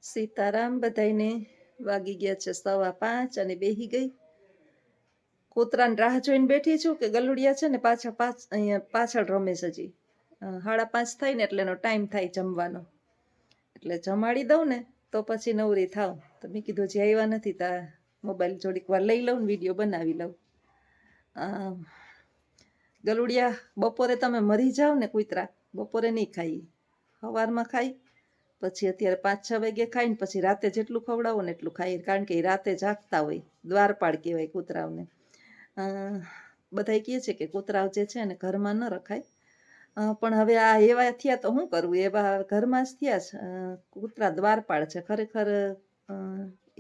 સીતારામ બધાયને વાગી ગયા છે 5:15 અને બેહી ગઈ. કૂતરાની રાહ જોઈને બેઠી છું કે ગલુડિયા છે ને અહીંયા પાછળ રમે છે હજી. 5:30 થાય ને એટલે એનો ટાઈમ થાય જમવાનો, એટલે જમાડી દઉં ને તો પછી નવરી થાવ. તો મેં કીધું જે આવ્યા નથી તા મોબાઈલ થોડીક વાર લઈ લઉં ને વિડીયો બનાવી લઉં. ગલુડિયા બપોરે તમે મરી જાઓ ને, કૂતરા બપોરે નહીં ખાઈ, સવારમાં ખાઈ, પછી અત્યારે 5-6 વાગે ખાય ને પછી રાતે જેટલું ખવડાવો ને એટલું ખાય, કારણ કે એ રાતે જાગતા હોય. દ્વારપાળ કહેવાય કૂતરાઓને. બધા કહે છે કે કૂતરાઓ જે છે ને ઘરમાં ન રખાય, પણ હવે આ એવા થયા તો શું કરવું, એવા ઘરમાં જ થયા છે. કૂતરા દ્વારપાળ છે ખરેખર.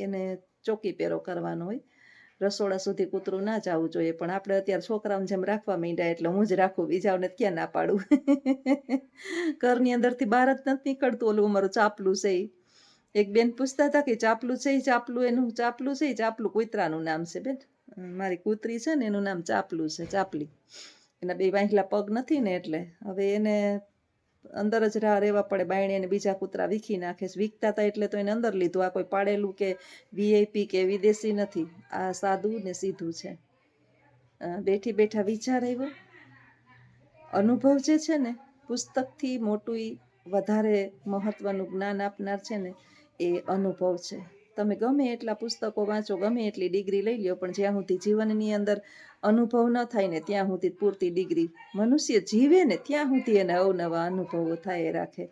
એને ચોકી પેરો કરવાનો હોય, રસોડા સુધી કૂતરું ના જવું જોઈએ, પણ આપણે અત્યારે છોકરાઓને જેમ રાખવા માંડ્યા એટલે હું જ રાખું, બીજાઓને ક્યાં ના પાડું. ઘરની અંદરથી બહાર જ નથી નીકળતું. ઓલું અમારું ચાપલું છે, એક બેન પૂછતા હતા કે ચાપલું છે, ચાપલું એનું ચાપલું છે, ચાપલું કૂતરાનું નામ છે બેન. મારી કૂતરી છે ને એનું નામ ચાપલું છે, ચાપલી. એના બે વાંખલા પગ નથી ને એટલે હવે એને અંદર જ રહેવા પડે. બાયણે એને બીજા કૂતરા વીખી નાખે છે. વીખતા હતા એટલે તો એને અંદર લીધું. આ કોઈ પાડેલું કે વીઆઈપી કે વિદેશી નથી, આ સાદું ને સીધું છે. બેઠી બેઠા વિચાર આવ્યો. અનુભવ જે છે ને, પુસ્તકથી મોટું વધારે મહત્વનું જ્ઞાન આપનાર છે ને એ અનુભવ છે. તમે ગમે એટલા પુસ્તકો વાંચો, ગમે એટલી ડિગ્રી લઈ લ્યો, પણ જ્યાં સુધી જીવનની અંદર અનુભવ ન થાય ને ત્યાં સુધી પૂરતી ડિગ્રી. મનુષ્ય જીવે ને ત્યાં સુધી એને અવનવા અનુભવો થાય રાખે.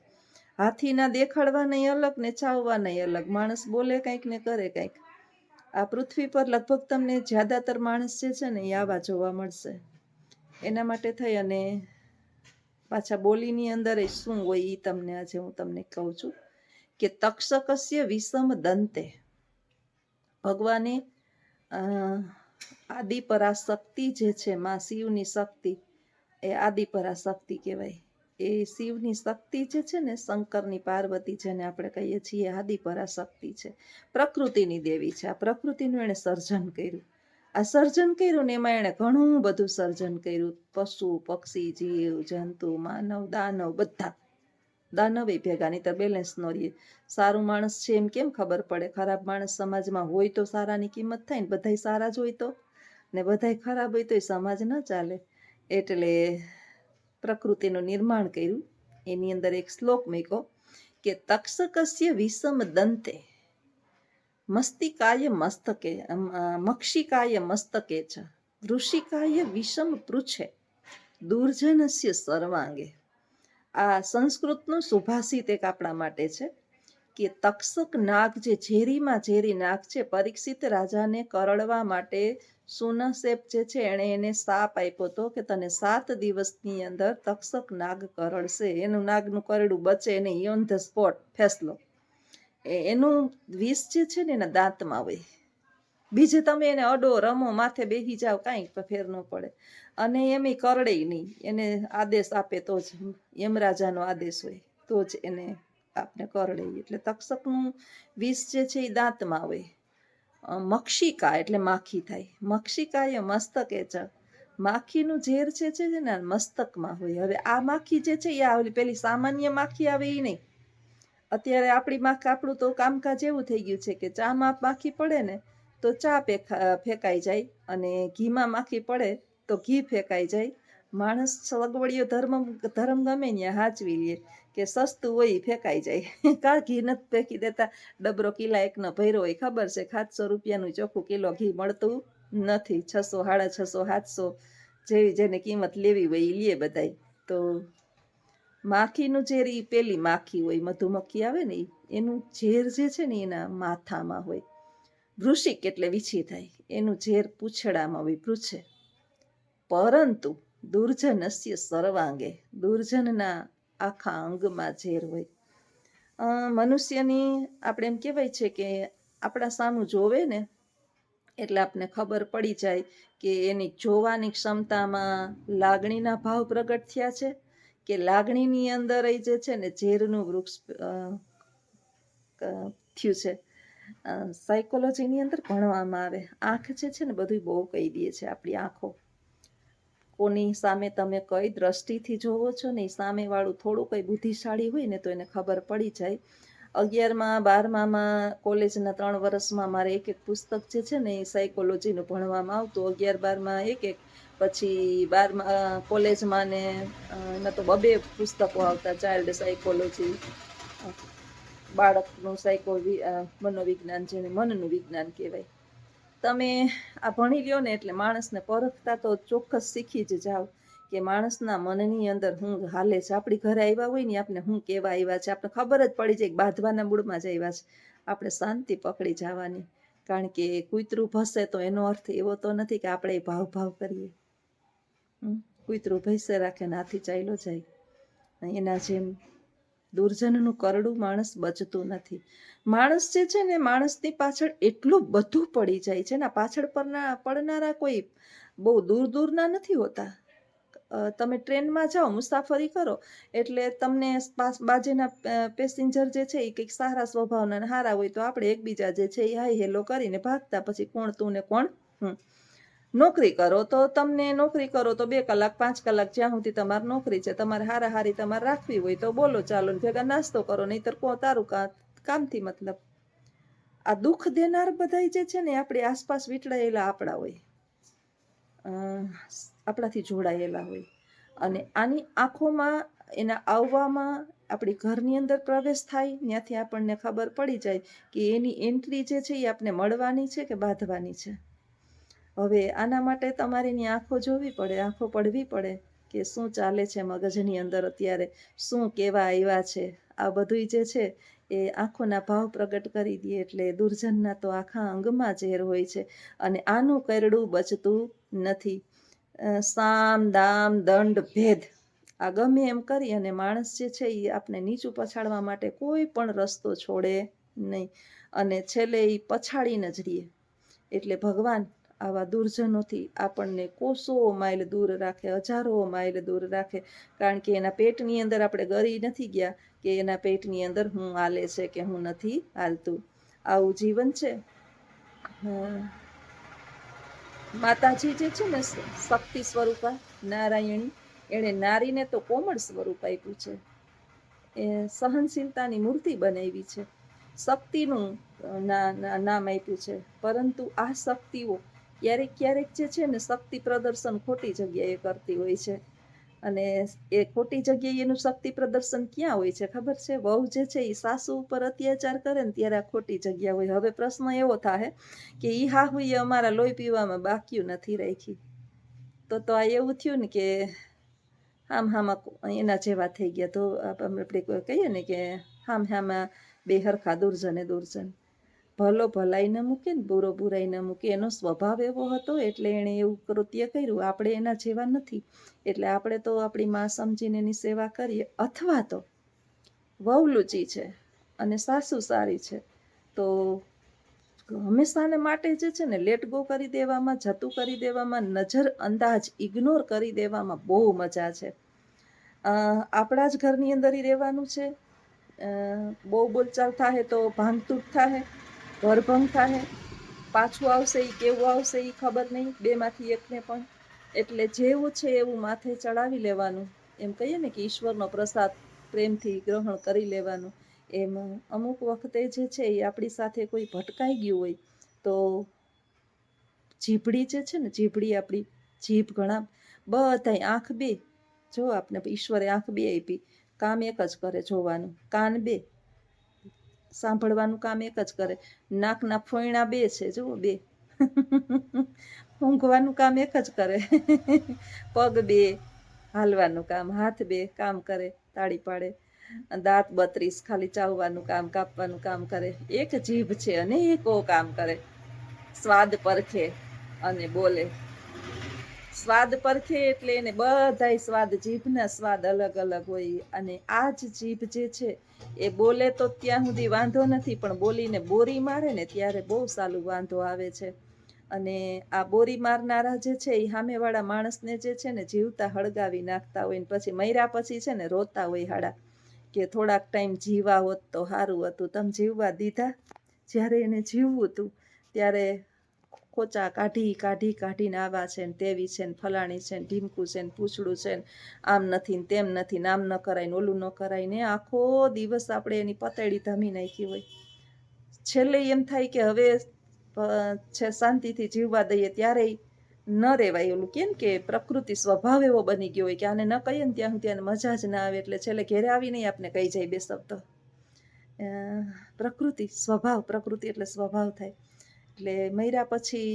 હાથીના દેખાડવા નહીં અલગ ને ચાવવા નહીં અલગ. માણસ બોલે કંઈક ને કરે કંઈક. આ પૃથ્વી પર લગભગ તમને જ્યાદાતર માણસ જે છે ને એ આવા જોવા મળશે. એના માટે થઈ અને પાછા બોલીની અંદર શું હોય એ તમને આજે હું તમને કહું છું કે તક્ષકસ્ય વિષમ દંતે. ભગવાને આદિપરાશક્તિ જે છે, માં શિવની શક્તિ, એ આદિપરાશક્તિ કહેવાય. એ શિવની શક્તિ જે છે ને, શંકરની પાર્વતી જેને આપણે કહીએ છીએ, આદિપરાશક્તિ છે, પ્રકૃતિની દેવી છે. આ પ્રકૃતિનું એણે સર્જન કર્યું. આ સર્જન કર્યું ને એમાં એણે ઘણું બધું સર્જન કર્યું. પશુ પક્ષી જીવ જંતુ માનવ દાનવ બધા. દાનવે ભેગા, નહીં તો બેલેન્સ ન રહીએ. સારું માણસ છે એમ કેમ ખબર પડે? ખરાબ માણસ સમાજમાં હોય તો સારાની કિંમત થાય ને. બધાય સારા જ હોય તો, ને બધાય ખરાબ હોય તો સમાજ ન ચાલે. એટલે પ્રકૃતિનું નિર્માણ કર્યું. એની અંદર એક શ્લોક મૂક્યો કે તક્ષકસ્ય વિષમ દંતે મસ્તિકાય મસ્તકે મક્ષિકાય મસ્તકે છે વૃષિકાય વિષમ પૃચ્છે દુર્જનસ્ય સર્વાંગે. આ સંસ્કૃતનું સુભાષિત એક આપણા માટે છે કે તક્ષક નાગ જે ઝેરીમાં ઝેરી નાગ છે, પરીક્ષિત રાજાને કરડવા માટે સુનશેપ જે છે એને શાપ આપ્યો હતો કે તને 7 દિવસની અંદર તક્ષક નાગ કરડશે. એનું નાગનું કરડું બચે નહીં, ઓન ધ સ્પોટ ફેસલો. એનું વિષ જે છે ને એના દાંતમાં હોય. બીજે તમે એને અડો રમો, માથે બેસી જાઓ, કાંઈ ફેર ન પડે. અને એમ કરડે નહીં. એને આદેશ આપે તો જ, યમરાજાનો આદેશ હોય તો જ એને આપને કરડે. એટલે તક્ષકનું વિષ જે છે એ દાંતમાં હોય. મક્ષિકા એટલે માખી થાય. મક્ષિકા એ મસ્તકે છે. માખીનું ઝેર છે ને મસ્તકમાં હોય. હવે આ માખી જે છે એ પેલી સામાન્ય માખી આવે એ નહીં. અત્યારે આપણું તો કામકાજ એવું થઈ ગયું છે કે ચામાં માખી પડે ને તો ચા ફેંકાઈ જાય, અને ઘીમાં માખી પડે તો ઘી ફેંકાઈ જાય. માણસ સગવડીયો ધર્મ ગમે ત્યાં હાચવી લે કે સસ્તું હોય ફેંકાઈ જાય. કા ઘી નથી ફેંકી દેતા? ડબરો કિલા એકનો ભર્યો હોય, ખબર છે 700 રૂપિયાનું ચોખ્ખું કિલો ઘી મળતું નથી. 600, 650, 700 જેવી જેને કિંમત લેવી હોય એ લે બધાય. તો માખીનું ઝેર એ પેલી માખી હોય, મધુમક્ખી આવે ને એનું ઝેર જે છે ને એના માથામાં હોય. વૃશ્ચિક એટલે વીછી થાય, એનું ઝેર પૂંછડામાં હોય, પૃચ્છે. પરંતુ દુર્જનસ્ય સર્વાંગે, દુર્જનના આખા અંગમાં ઝેર હોય. મનુષ્યની આપણે એમ કહેવાય છે કે આપણા સામું જોવે ને એટલે આપને ખબર પડી જાય કે એની જોવાની ક્ષમતામાં લાગણીના ભાવ પ્રગટ થયા છે કે લાગણીની અંદર એ જે છે ને ઝેરનું વૃક્ષ થયું છે. સાયકોલોજીની અંદર ભણવામાં આવે. આંખ જે છે ને બધું બહુ કહી દે છે. આપણી આંખો કોની સામે તમે કઈ દ્રષ્ટિથી જોવો છો ને, સામે વાળું થોડું કઈ બુદ્ધિશાળી હોય ને તો એને ખબર પડી જાય. 11માં 12માં કોલેજના 3 વર્ષમાં મારે એક પુસ્તક જે છે ને એ સાયકોલોજીનું ભણવામાં આવતું. 11 12માં એક પછી 12માં કોલેજમાં ને એમાં તો 2 પુસ્તકો આવતા, ચાઇલ્ડ સાયકોલોજી, બાળકનું મનોવિજ્ઞાન, જેને મનનું વિજ્ઞાન કહેવાય. તમે આ ભણી લ્યો ને એટલે માણસને પરખતા તો ચોક્કસ શીખી જ જાઓ કે માણસના મનની અંદર શું હાલે છે. આપણી ઘરે આવ્યા હોય ને આપણે શું કેવા આવ્યા છે, આપણે ખબર જ પડી જાય કે બાંધવાના મૂળમાં જ આવ્યા છે. આપણે શાંતિ પકડી જવાની, કારણ કે કૂતરું ભસે તો એનો અર્થ એવો તો નથી કે આપણે ભાવ કરીએ. કૂતરું ભૈસે રાખે ને હાથી ચાલ્યો જાય. એના જેમ દુર્જનનું કરડું માણસ બચતું નથી. માણસ જે છે ને, માણસની પાછળ એટલું બધું પડી જાય છે ને. પાછળ પડનારા કોઈ બહુ દૂરના નથી હોતા. તમે ટ્રેનમાં જાઓ, મુસાફરી કરો એટલે તમને બાજુના પેસેન્જર જે છે એ કંઈક સારા સ્વભાવના સારા હોય તો આપણે એકબીજા જે છે એ હાય હેલો કરીને ભાગતા. પછી કોણ તું ને કોણ હું. નોકરી કરો તો તમને નોકરી કરો તો 2 કલાક 5 કલાક જ્યાં સુધી તમારી નોકરી છે, તમારે હારી તમારે રાખવી હોય તો બોલો ચાલો ને ભેગા નાસ્તો કરો, નહીંતર તારું કામથી મતલબ. આ દુઃખ દેનાર બધા જે છે ને આપણી આસપાસ વીંટળાયેલા આપણા હોય, આપણાથી જોડાયેલા હોય. અને આની આંખોમાં એના આવવામાં આપણી ઘરની અંદર પ્રવેશ થાય, ત્યાંથી આપણને ખબર પડી જાય કે એની એન્ટ્રી જે છે એ આપણે મળવાની છે કે બાંધવાની છે. હવે આના માટે તમારે એની આંખો જોવી પડે, આંખો પડવી પડે કે શું ચાલે છે મગજની અંદર અત્યારે, શું કેવા આવ્યા છે. આ બધું જે છે એ આંખોના ભાવ પ્રગટ કરી દે. એટલે દુર્જનના તો આખા અંગમાં ઝેર હોય છે અને આનું કરડું બચતું નથી. સામ દામ દંડ ભેદ આ ગમે એમ કરી અને માણસ જે છે એ આપણે નીચું પછાડવા માટે કોઈ પણ રસ્તો છોડે નહીં અને છેલ્લે એ પછાડીને જ રહીએ. એટલે ભગવાન આવા દુર્જનોથી આપણને કોસો માઇલ દૂર રાખે, હજારો માઇલ દૂર રાખે. કારણ કે એના પેટની અંદર આપણે ગરી નથી ગયા કે એના પેટની અંદર હું હાલે છે કે હું નથી હાલતું. આવું જીવન છે. માતાજી જે છે ને શક્તિ સ્વરૂપા નારાયણી, એણે નારીને તો કોમળ સ્વરૂપ આપ્યું છે, એ સહનશીલતાની મૂર્તિ બનાવી છે, શક્તિનું નામ આપ્યું છે. પરંતુ આ શક્તિઓ ક્યારેક જે છે ને શક્તિ પ્રદર્શન ખોટી જગ્યાએ કરતી હોય છે. અને એ ખોટી જગ્યાએ એનું શક્તિ પ્રદર્શન ક્યાં હોય છે ખબર છે? વહુ જે છે એ સાસુ ઉપર અત્યાચાર કરે ને ત્યારે આ ખોટી જગ્યા હોય. હવે પ્રશ્ન એવો થાય કે ઈ હાહુ એ અમારા લોહી પીવામાં બાકી નથી રાખી, તો આ એવું થયું ને કે હામાં એના જેવા થઈ ગયા. તો આપણે કહીએ ને કે હામાં 2 હરખા દુર્જને દુર્જન. ભલો ભલાઈ ન મૂકે ને બુરો બુરાઈ ન મૂકે. એનો સ્વભાવ એવો હતો એટલે એણે એવું કૃત્ય કર્યું. આપણે એના જેવા નથી એટલે આપણે તો આપણી માં સમજીને એની સેવા કરીએ. અથવા તો વહુ લુચી છે અને સાસુ સારી છે તો હંમેશાને માટે જે છે ને લેટ ગો કરી દેવામાં, જતું કરી દેવામાં, નજર અંદાજ ઇગ્નોર કરી દેવામાં બહુ મજા છે. આપણા જ ઘરની અંદર રહેવાનું છે. બહુ બોલચાલ થાય તો ભાંગતૂટ થાય, ઘરભંગ થાય, પાછું આવશે એ કેવું આવશે એ ખબર નહીં, 2માંથી એકને પણ. એટલે જેવું છે એવું માથે ચડાવી લેવાનું. એમ કહીએ ને કે ઈશ્વરનો પ્રસાદ પ્રેમથી ગ્રહણ કરી લેવાનું. એમ અમુક વખતે જે છે એ આપણી સાથે કોઈ ભટકાઈ ગયું હોય તો જીભડી જે છે ને, જીભડી આપણી જીભ ઘણા બધાય આંખ 2 જો આપણે ઈશ્વરે આંખ 2 આપી, કામ એક જ કરે જોવાનું. કાન 2 સાંભળવાનું કામ એક જ કરે. નાકના ફોયણા 2 છે જુઓ 2 ઊંઘવાનું કામ એક જ કરે. પગ 2 હાલવાનું કામ, હાથ 2 કામ કરે, તાળી પાડે. દાંત 32 ખાલી ચાવવાનું કામ, કાપવાનું કામ કરે. એક જીભ છે અને એકો કામ કરે. સ્વાદ પરખે અને બોલે. સ્વાદ પરખે એટલે એને બધાય સ્વાદ, જીભના સ્વાદ અલગ અલગ હોય. અને આ જ જીભ જે છે એ બોલે તો ત્યાં સુધી વાંધો નથી, પણ બોલીને બોરી મારે ને ત્યારે બહુ સાલું વાંધો આવે છે. અને આ બોરી મારનારા જે છે એ સામેવાળા માણસને જે છે ને જીવતા હળગાવી નાખતા હોય ને પછી મર્યા પછી છે ને રોતા હોય હાડા કે થોડાક ટાઈમ જીવા હોત તો સારું હતું. તમે જીવવા દીધા? જ્યારે એને જીવવું હતું ત્યારે ખોચા કાઢીને આવા છે ને તેવી છે ને ફલાણી છે ને ઢીમકું છે ને પૂછડું છે ને આમ નથી ને તેમ નથી ને આમ ન કરાય ને ઓલું ન કરાય ને આખો દિવસ આપણે એની પતેડી ધમી નાખી હોય. છેલ્લે એમ થાય કે હવે છે શાંતિથી જીવવા દઈએ, ત્યારે ન રહેવાય. ઓલું કેમ કે પ્રકૃતિ સ્વભાવ એવો બની ગયો હોય કે આને ન કહીએ ને ત્યાં સુધી આને મજા જ ના આવે, એટલે છેલ્લે ઘેરે આવીને આપણે કહી જાય બે શબ્દ. પ્રકૃતિ સ્વભાવ, પ્રકૃતિ એટલે સ્વભાવ થાય. એટલે મર્યા પછી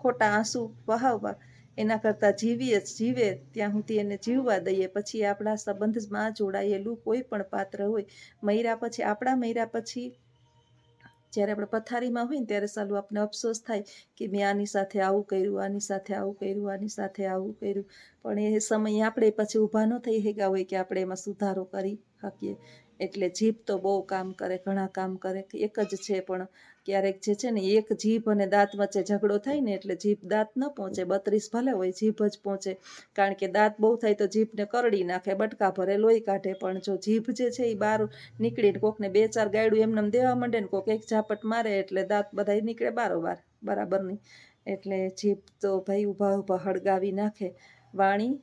ખોટા આંસુ વહાવવા એના કરતાં જીવે ત્યાં સુધી એને જીવવા દઈએ. પછી આપણા સંબંધમાં જોડાયેલું કોઈ પણ પાત્ર હોય, મર્યા પછી, આપણા મર્યા પછી જ્યારે આપણે પથારીમાં હોય ને ત્યારે સાલું આપણે અફસોસ થાય કે મેં આની સાથે આવું કર્યું, આની સાથે આવું કર્યું, આની સાથે આવું કર્યું. પણ એ સમયે આપણે પછી ઊભા ન થઈ શક્યા હોય કે આપણે એમાં સુધારો કરી શકીએ. એટલે જીભ તો બહુ કામ કરે, ઘણા કામ કરે. એક જ છે પણ ક્યારેક જે છે ને એક જીભ અને દાંત વચ્ચે ઝઘડો થાય ને એટલે જીભ દાંત ન પહોંચે, 32 ભલે હોય જીભ જ પહોંચે. કારણ કે દાંત બહુ થાય તો જીભને કરડી નાખે, બટકા ભરે, લોહી કાઢે. પણ જો જીભ જે છે એ બહાર નીકળીને કોકને 2-4 ગાયડું એમને દેવા માંડે ને કોક એક ઝાપટ મારે એટલે દાંત બધા નીકળે બારોબાર, બરાબર નહીં. એટલે જીભ તો ભાઈ ઊભા હળગાવી નાખે. વાણી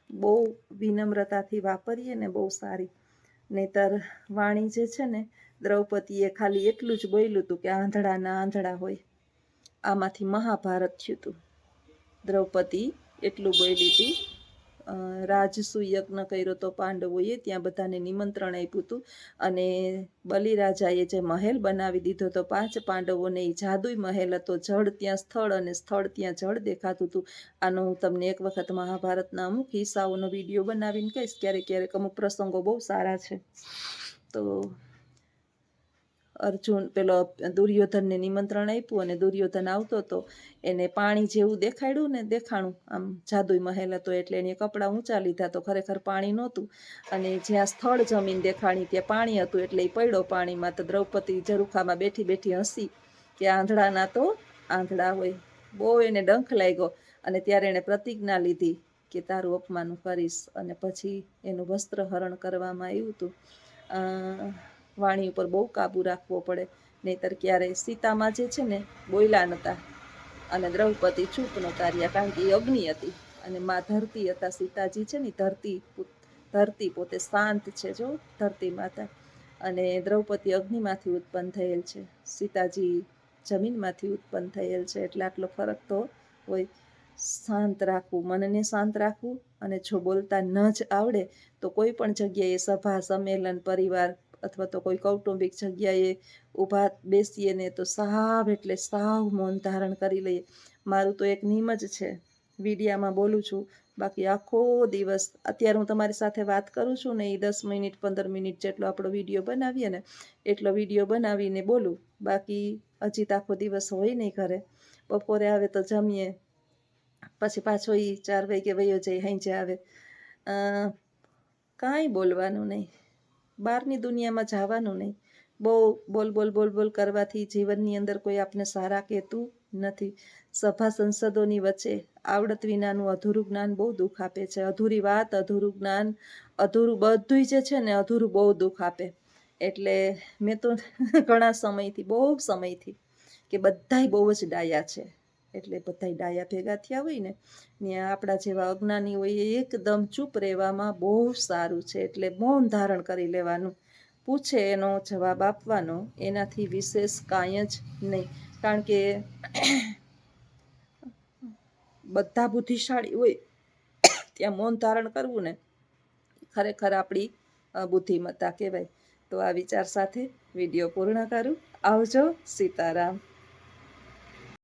બહુ વિનમ્રતાથી વાપરીએ ને બહુ સારી. નહીતર વાણી જે છે ને, દ્રૌપદીએ ખાલી એટલું જ બોલ્યું હતું કે આંધળાના આંધળા હોય. આમાંથી મહાભારત થયું હતું. દ્રૌપદી એટલું બોલી હતી. રાજસુ યજ્ઞ કર્યો તો પાંડવોએ, ત્યાં બધાને નિમંત્રણ આપ્યું હતું. અને બલિરાજાએ જે મહેલ બનાવી દીધો તો 5 પાંડવોને, એ જાદુઈ મહેલ હતો. જળ ત્યાં સ્થળ અને સ્થળ ત્યાં જળ દેખાતું હતું. આનો હું તમને એક વખત મહાભારતના અમુક હિસ્સાઓનો વિડીયો બનાવીને કહીશ. ક્યારેક અમુક પ્રસંગો બહુ સારા છે. તો અર્જુન પેલો દુર્યોધનને નિમંત્રણ આપ્યું અને દુર્યોધન આવતો હતો. એને પાણી જેવું દેખાણું આમ જાદુઈ મહેલ હતો એટલે એને કપડાં ઊંચા લીધા તો ખરેખર પાણી નહોતું. અને જ્યાં સ્થળ જમીન દેખાણી ત્યાં પાણી હતું એટલે એ પડ્યો પાણીમાં. તો દ્રૌપદી ઝરૂખામાં બેઠી હસી કે આંધળાના તો આંધળા હોય. બહુ એને ડંખ લાગ્યો અને ત્યારે એને પ્રતિજ્ઞા લીધી કે તારું અપમાન કરીશ. અને પછી એનું વસ્ત્રહરણ કરવામાં આવ્યું હતું. વાણી ઉપર બહુ કાબુ રાખવો પડે, નહીતર ક્યારેય સીતામાં જે છે ને બોયલા નહોતા અને દ્રૌપદી ચૂપ નહોતા રહ્યા, કારણ કે એ અગ્નિ હતી અને માં ધરતી હતા. સીતાજી છે ને ધરતી પોતે શાંત છે, જો ધરતી માતા. અને દ્રૌપદી અગ્નિમાંથી ઉત્પન્ન થયેલ છે, સીતાજી જમીનમાંથી ઉત્પન્ન થયેલ છે. એટલે આટલો ફરક તો હોય. શાંત રાખવું, મનને શાંત રાખવું. અને જો બોલતા ન જ આવડે તો કોઈ પણ જગ્યાએ સભા, સંમેલન, પરિવાર અથવા તો કોઈ કૌટુંબિક જગ્યાએ ઊભા બેસીએ ને તો સાવ એટલે સાવ મૌન ધારણ કરી લઈએ. મારું તો એક નિયમ જ છે, વિડીયામાં બોલું છું, બાકી આખો દિવસ અત્યારે હું તમારી સાથે વાત કરું છું ને એ 10 મિનિટ 15 મિનિટ જેટલો આપણો વિડીયો બનાવીએ ને એટલો વિડીયો બનાવીને બોલું. બાકી હજી તો આખો દિવસ હોય નહીં ઘરે. બપોરે આવે તો જમીએ, પછી પાછો એ 4 વાગે વયો જાય, સાંજે આવે. કાંઈ બોલવાનું નહીં, બહારની દુનિયામાં જવાનું નહીં. બહુ બોલ કરવાથી જીવનની અંદર કોઈ આપને સારા કહેતું નથી. સભા સંસદોની વચ્ચે આવડત વિનાનું અધૂરું જ્ઞાન બહુ દુઃખ આપે છે. અધૂરી વાત, અધૂરું જ્ઞાન, અધૂરું બધું જે છે ને અધૂરું બહુ દુઃખ આપે. એટલે મેં તો ઘણા સમયથી, બહુ સમયથી કે બધાય બહુ જ ડાયા છે, એટલે બધાય ડાયા ભેગા થયા હોય ને આપણા જેવા અજ્ઞાની હોય એકદમ ચૂપ રહેવામાં બહુ સારું છે. એટલે મૌન ધારણ કરી લેવાનું, પૂછે એનો જવાબ આપવાનો, એનાથી વિશેષ કાંઈ જ નહીં. કારણ કે બધા બુદ્ધિશાળી હોય ત્યાં મૌન ધારણ કરવું ને ખરેખર આપણી બુદ્ધિમત્તા કહેવાય. તો આ વિચાર સાથે વિડીયો પૂર્ણ કરું. આવજો. સીતારામ.